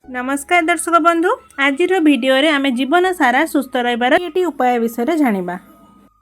नमस्कार दर्शक बंधु, आज भिडियो आम जीवन सारा सुस्थ रही उपाय विषय जानिबा।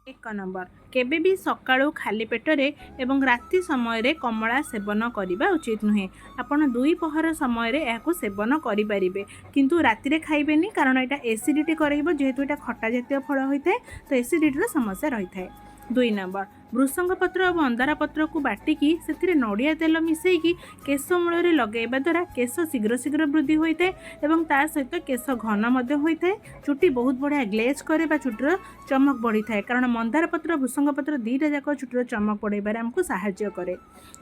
1 नंबर, केबे भी सकाळू खाली पेटरे एवं राति समय कमला सेवन करने उचित नुहे। आपण दुई पहर समय यह सेवन करें किंतु राति रे खाइबेनी, कारण यहाँ एसिडिटी करेबो, जेहेतु यहाँ खट्टा जातीय फल होता है तो एसिडिटी समस्या रही है। 2 नंबर, भृषंग पत्र और अंधारा पत्र को बाटिकी से नड़िया तेल मिसेकी केश मूल लगेवा द्वारा केश शीघ्र शीघ्र वृद्धि होता है एवं ता सहित केश घन होता है। चुटी बहुत बढ़िया ग्लेज करे चुटीर चमक बढ़ी थाए, कारण मंदार पत्र भृषंग पत्र दीटा जाक चुटीर चमक बढ़ाइबार आमको साहाय्य करे।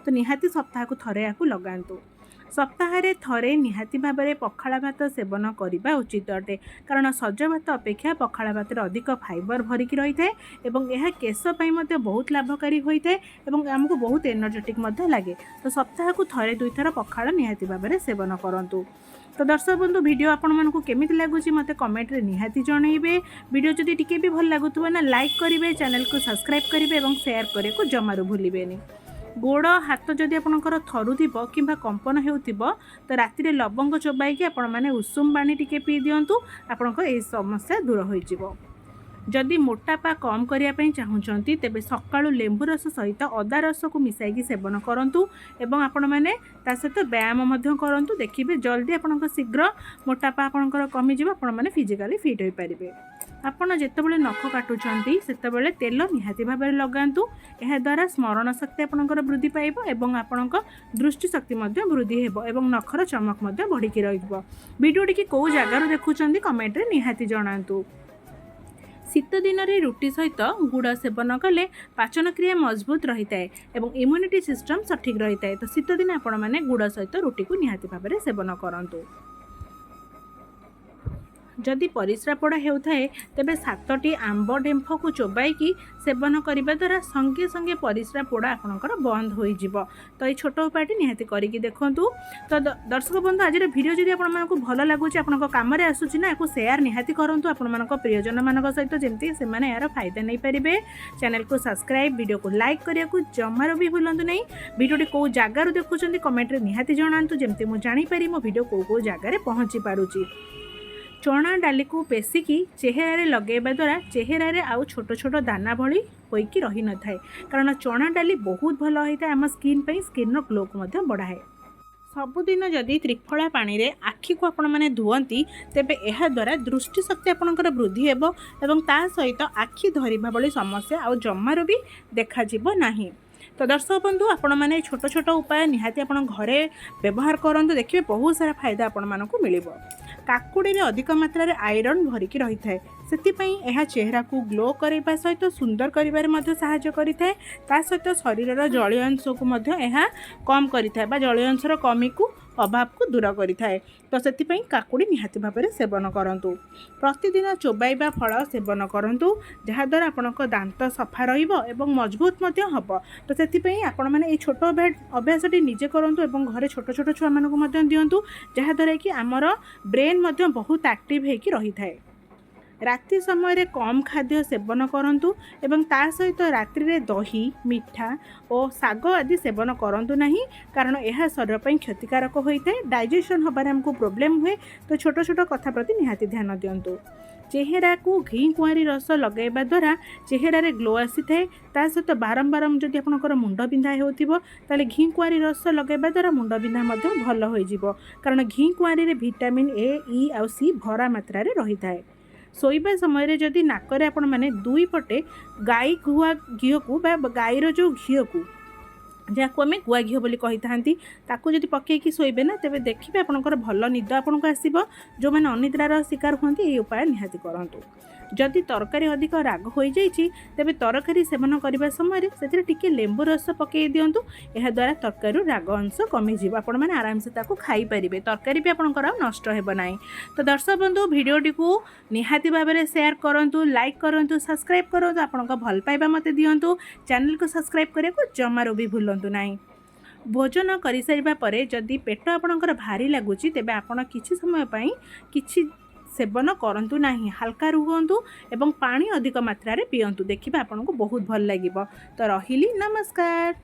तो निहाती सप्ताह को थरे या लगातु। सप्ताह थरे निहाती भाव में पखाला भात सेवन करने उचित अटे, कारण सज भात अपेक्षा पखाला भात अधिक फाइबर भरिकी रही है और यह केशपाई बहुत लाभकारी होता है और आमको बहुत एनर्जेटिक लगे। तो सप्ताह को थरे दुई थर पखाला निहाती भाव में सेवन करूँ। तो दर्शक बंधु, वीडियो आपण मानक केमिति लगुच मते कमेंट रे निहाती जनइबे। वीडियो जदि टिके भी भल लागुथबो ना लाइक करिवे, चैनल को सब्सक्राइब करिवे और शेयर करे को जमारू भूलिबेनी। गोड़ हाथ जदि आपणकर थरुथिबो किंबा कंपन हेउथिबो तो राति रे लवंग चोबाई आपण माने उषुम पानी टिके पी दियंतु, आपणकर ए समस्या दूर होई जिवो। जदि मोटापा कम करने चाहूँगी तेबे सकाळु लेंबू रस सहित अदा रस को मिसाई सेवन करूँ एवं आपण मैंने सहित व्यायाम करूँ। देखिए जल्दी आपण शीघ्र मोटापा आपणकर कमिज, आपण मैंने फिजिकाली फिट हो पारे। आपण जितेबाला नख काटुंट से तेल निहाती भाव में लगातु, यह द्वारा स्मरण शक्ति आपणकर वृद्धि पाइब और आपण दृष्टि शक्ति वृद्धि हो और नखर चमक बढ़िकी रहिबो। वीडियो टी कौ जगार देखुं कमेंट रे निहाती जणातु। शीत दिन में रुटी सहित गुड़ सेवन कले पाचन क्रिया मजबूत रही है और इम्यूनिटी सिस्टम सठिक रही है। तो शीत दिन आपण मैंने गुड़ सहित रुटी को निहाती भाव में सेवन करूँ। जदि परिस्रा पोड़ा होता है तेबे 7टी आंब डेम्फ को चोबाई सेवन करने द्वारा संगे संगे परिस्रा पोड़ा आपणकर बंद हो जिवो। तो ये छोट उपायटी निहाती करके देखंतु। तो दर्शक बंधु, आज वीडियो जदि आपको भल लगुच आपन काम आसूची ना, या शेयर निहाती करूँ आपण प्रियजन मान सहित, जमती से यार फायदा नहीं पारे। चैनल को सब्सक्राइब, वीडियो को लाइक करने को जमार भी भूलु नहीं। वीडियो कौ जगार देखुं कमेंट रे निहाती जणातु, जमती मुझे जानीपारी मो वीडियो कौ जगार पहुँची पारुची। चना डाली को पेसिकी चेहरा लगेवा द्वारा चेहरा रे आउ छोट छोट दाना भली होइकी रही न थाए, कारण चना डाली बहुत भल होता है आम स्किन पे, स्किन ग्लो को बढ़ाए। सबुदिन जदि त्रिफला पानी रे आखि को आपण माने धुअंती तेबे एहा द्वारा दृष्टि शक्ति आपणकर वृद्धि हेबो एवं ता सहित आखि धरिबा भली समस्या आ जमार भी देखा जिवो नाही। तो दर्शक बंधु, आपण माने छोट छोट उपाय निहाती आपण घरे व्यवहार करंतु, देखिए बहुत सारा फायदा आपण मानकु मिलिबो। काकुड़ी रे अधिक मात्रा रे आयरन भरिकी रही है, से चेहरा को ग्लो करने सहित सुंदर कर साहाय्य करिଥାଏ। ता सहित शरीर जलीय अंश को कम करिଥାଏ बा जलीय अंशर कमी को अभाव को दूर करिଥାଏ। तो से काकुड़ी निहाती भाव में सेवन करंतु। प्रतिदिन चोबाइबा फल सेवन करंतु, जहाद्वारा आपणक दांत सफा रहिबो एवं मजबूत हम। तो से आपण मैंने ये छोट अभ्यासटी निजे करंतु एवं घरे छोट छोट छुआ मानकु दियंतु, जहाद्वारा कि आमर ब्रेन बहुत एक्टिव होइकी रही थाए। राति समय कम खाद्य सेवन करंतु एवं ता सहित रात्रि रे दही, मिठा और साग आदि सेवन करंतु नहीं, कारण यह शरीर पर क्षतिकारक होता है। डाइजेशन हबार हमको प्रोब्लेम हुए। तो छोट छोट कथा प्रति निहाती ध्यान दियंतु। चेहरा को घी कुआरी रस लगेवा द्वारा चेहरा रे ग्लो आसी थाए। ता सहित बारंबार जदि आपनकर मुंड बिंधा होथिबो ताले घी कुआरी रस लगेवा द्वारा मुंड बिंधा मध्य भल होई जिवो, कारण घी कुआरी रे विटामिन ए, ई और सी भरा मात्रा रे रही थाए। शोइबा समय जदि नाकरे आपण माने दुई पटे गाई गुआ घी को गाईर जो घी को जहाँ आम गुआ घी बोली कही था जब पकईकी शोबे ना तेज देखिए आपंकर भल निद आपन को आसो। जो मैंने अनिद्रार शिकार होती ये उपाय निहाती करूँ। जदि तरकारी अधिक राग हो जाइए तेबे तरकारी सेवन करने समय से टिके लेंबू रस पकई दिंतु, यह द्वारा तरकारी राग अंश कमिज आपण मैंने आराम से खाई पारे, तरकारी भी आपंकर नष्ट होना। तो दर्शक बंधु, वीडियोटी को निहाती भाव में शेयर करूँ, लाइक करूँ, सब्सक्राइब करूँ, आपण भल पाइबा मत दिंतु। चैनल को सब्सक्राइब करने को जमार भी भूलु नहीं। भोजन कर सारिबा परे जदि पेट आपणकर भारी लगुच तेबे आपण किछि समय पई किछि सेवन करंतु नहीं, हल्का रुहंतु एवं पानी अधिक मात्रा रे पियंतु। देखिबा आपनको बहुत भल लागिबो। तो रहिली, नमस्कार।